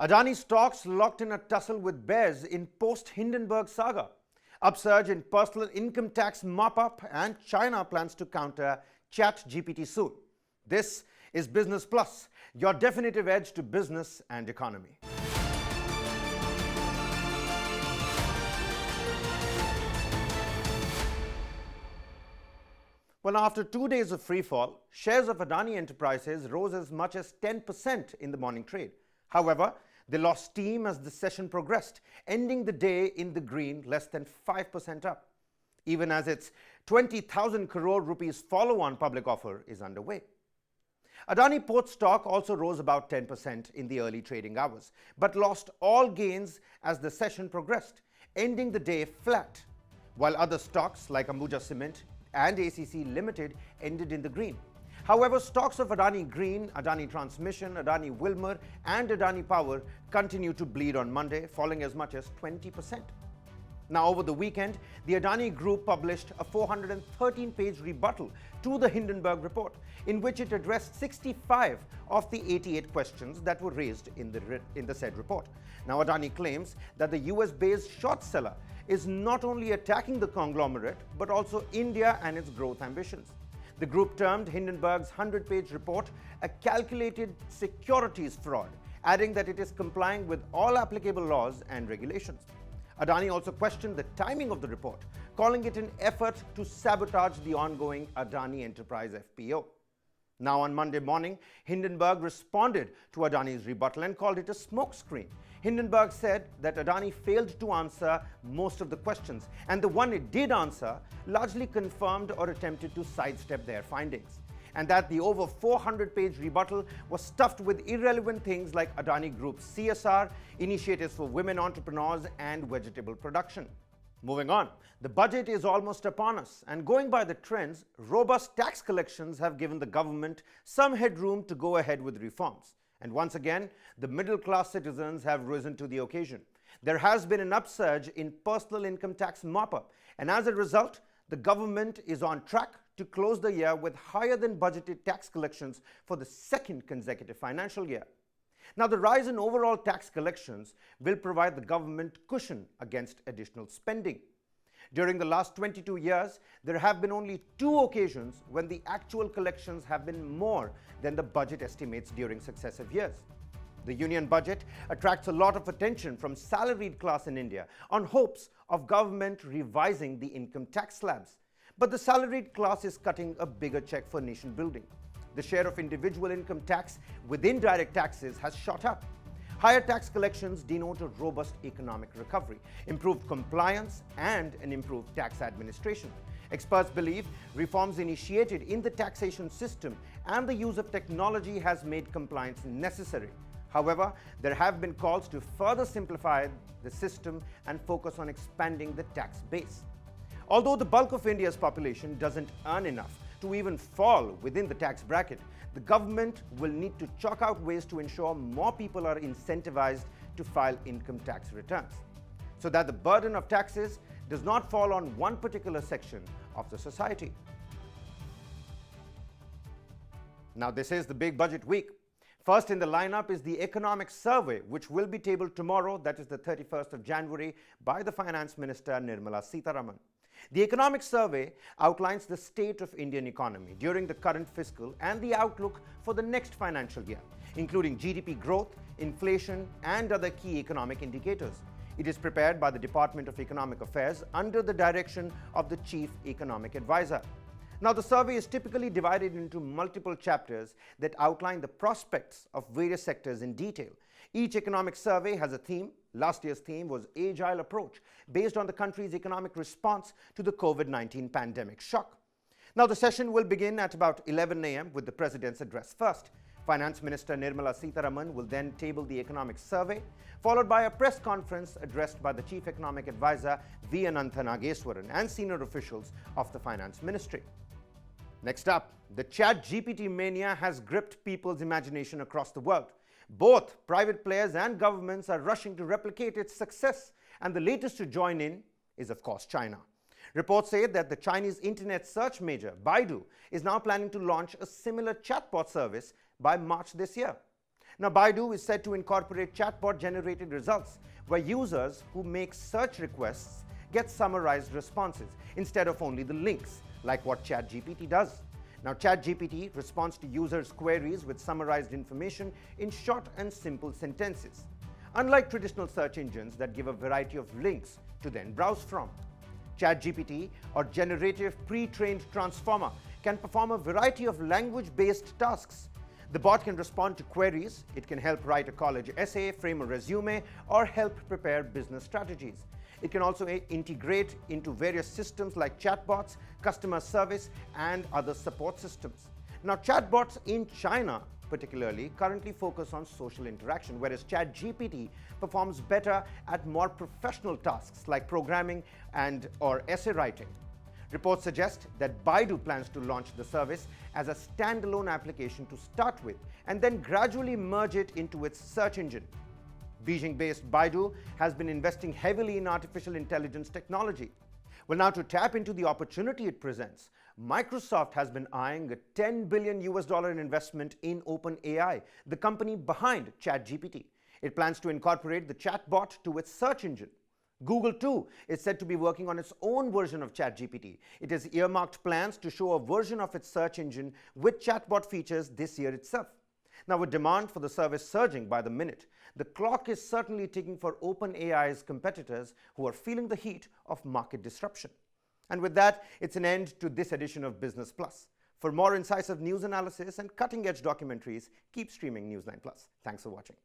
Adani stocks locked in a tussle with bears in post-Hindenburg saga. Upsurge in personal income tax mop-up, and China plans to counter ChatGPT soon. This is Business Plus, your definitive edge to business and economy. Well, after 2 days of freefall, shares of Adani Enterprises rose as much as 10% in the morning trade. However, they lost steam as the session progressed, ending the day in the green, less than 5% up, even as its 20,000 crore rupees follow-on public offer is underway. Adani Port stock also rose about 10% in the early trading hours, but lost all gains as the session progressed, ending the day flat, while other stocks like Ambuja Cement and ACC Limited ended in the green. However, stocks of Adani Green, Adani Transmission, Adani Wilmar and Adani Power continue to bleed on Monday, falling as much as 20%. Now, over the weekend, the Adani Group published a 413-page rebuttal to the Hindenburg report, in which it addressed 65 of the 88 questions that were raised in the said report. Now, Adani claims that the US-based short seller is not only attacking the conglomerate, but also India and its growth ambitions. The group termed Hindenburg's 100-page report a calculated securities fraud, adding that it is complying with all applicable laws and regulations. Adani also questioned the timing of the report, calling it an effort to sabotage the ongoing Adani Enterprise FPO. Now, on Monday morning, Hindenburg responded to Adani's rebuttal and called it a smokescreen. Hindenburg said that Adani failed to answer most of the questions, and the one it did answer largely confirmed or attempted to sidestep their findings, and that the over 400-page rebuttal was stuffed with irrelevant things like Adani Group's CSR, initiatives for women entrepreneurs, and vegetable production. Moving on, the budget is almost upon us, and going by the trends, robust tax collections have given the government some headroom to go ahead with reforms. And once again, the middle-class citizens have risen to the occasion. There has been an upsurge in personal income tax mop-up, and as a result, the government is on track to close the year with higher than budgeted tax collections for the second consecutive financial year. Now, the rise in overall tax collections will provide the government cushion against additional spending. During the last 22 years, there have been only 2 occasions when the actual collections have been more than the budget estimates during successive years. The union budget attracts a lot of attention from salaried class in India on hopes of government revising the income tax slabs. But the salaried class is cutting a bigger check for nation building. The share of individual income tax within direct taxes has shot up. Higher tax collections denote a robust economic recovery, improved compliance, and an improved tax administration. Experts believe reforms initiated in the taxation system and the use of technology has made compliance necessary. However, there have been calls to further simplify the system and focus on expanding the tax base. Although the bulk of India's population doesn't earn enough to even fall within the tax bracket, the government will need to chalk out ways to ensure more people are incentivized to file income tax returns, so that the burden of taxes does not fall on one particular section of the society. Now, this is the big budget week. First in the lineup is the economic survey, which will be tabled tomorrow, that is the 31st of January, by the Finance Minister Nirmala Sitharaman. The economic survey outlines the state of Indian economy during the current fiscal and the outlook for the next financial year, including GDP growth, inflation, and other key economic indicators. It is prepared by the Department of Economic Affairs under the direction of the Chief Economic Advisor. Now, the survey is typically divided into multiple chapters that outline the prospects of various sectors in detail. Each economic survey has a theme. Last year's theme was Agile Approach, based on the country's economic response to the COVID-19 pandemic shock. Now, the session will begin at about 11 a.m. with the President's address first. Finance Minister Nirmala Sitharaman will then table the economic survey, followed by a press conference addressed by the Chief Economic Advisor V. Anantha Nageswaran and senior officials of the Finance Ministry. Next up, the ChatGPT mania has gripped people's imagination across the world. Both private players and governments are rushing to replicate its success, and the latest to join in is, of course, China. Reports say that the Chinese internet search major Baidu is now planning to launch a similar chatbot service by March this year. Now, Baidu is said to incorporate chatbot-generated results, where users who make search requests get summarized responses instead of only the links, like what ChatGPT does. Now, ChatGPT responds to users' queries with summarized information in short and simple sentences, unlike traditional search engines that give a variety of links to then browse from. ChatGPT, or Generative Pre-trained Transformer, can perform a variety of language-based tasks. The bot can respond to queries, it can help write a college essay, frame a resume, or help prepare business strategies. It can also integrate into various systems like chatbots, customer service, and other support systems. Now, chatbots in China particularly currently focus on social interaction, whereas ChatGPT performs better at more professional tasks like programming or essay writing. Reports suggest that Baidu plans to launch the service as a standalone application to start with and then gradually merge it into its search engine. Beijing-based Baidu has been investing heavily in artificial intelligence technology. Well, now to tap into the opportunity it presents, Microsoft has been eyeing a $10 billion investment in OpenAI, the company behind ChatGPT. It plans to incorporate the chatbot to its search engine. Google, too, is said to be working on its own version of ChatGPT. It has earmarked plans to show a version of its search engine with chatbot features this year itself. Now, with demand for the service surging by the minute, the clock is certainly ticking for OpenAI's competitors who are feeling the heat of market disruption. And with that, it's an end to this edition of Business Plus. For more incisive news analysis and cutting-edge documentaries, keep streaming News 9 Plus. Thanks for watching.